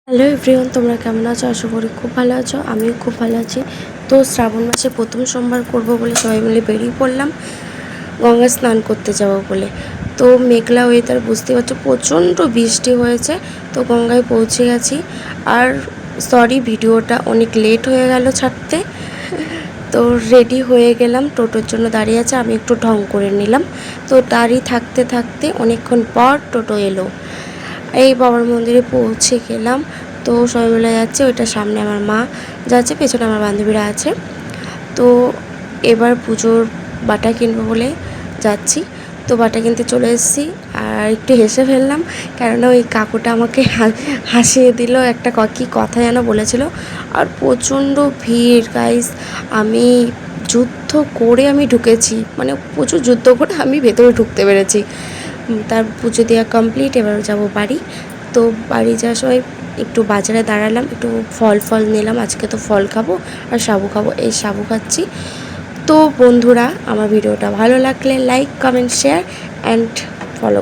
Hello everyone, তোমরা কেমন আছো? আশা করি খুব ভালো আছো। আমিও খুব ভালো আছি। তো শ্রাবণ মাসে প্রথম সোমবার করব বলে সবাই মিলে বেরিয়ে পড়লাম গঙ্গা স্নান করতে যাব বলে। তো মেঘলা ওয়েদার, বুঝতে পারছো প্রচণ্ড বৃষ্টি হয়েছে। তো গঙ্গায় পৌঁছে গেছি। আর সরি, ভিডিওটা অনেক লেট হয়ে গেল ছাড়তে। তো রেডি হয়ে গেলাম, টোটোর জন্য দাঁড়িয়ে আছে, আমি একটু ঢং করে নিলাম। তো দাঁড়িয়ে থাকতে থাকতে অনেকক্ষণ পর টোটো এলো। এই বাবার মন্দিরে পৌঁছে গেলাম। তো সবাই মিলে যাচ্ছে, ওইটা সামনে আমার মা যাচ্ছে, পেছনে আমার বান্ধবীরা আছে। তো এবার পুজোর বাটা কিনবো বলে যাচ্ছি। তো বাটা কিনতে চলে এসেছি। আর একটু হেসে ফেললাম, কেননা ওই কাকুটা আমাকে হাসিয়ে দিল, একটা কী কথা যেন বলেছিল। আর প্রচণ্ড ভিড় গাইস। আমি যুদ্ধ করে আমি ঢুকেছি, মানে প্রচুর যুদ্ধ করে আমি ভেতরে ঢুকতে পেরেছি। তার পুজো দেওয়া কমপ্লিট, এবার যাব বাড়ি। তো বাড়ি যাওয়ার সময় একটু বাজারে দাঁড়ালাম, একটু ফল নিলাম। আজকে তো ফল খাবো আর সাবু খাবো, এই সাবু খাচ্ছি। তো বন্ধুরা, আমার ভিডিওটা ভালো লাগলে like, comment, share and follow.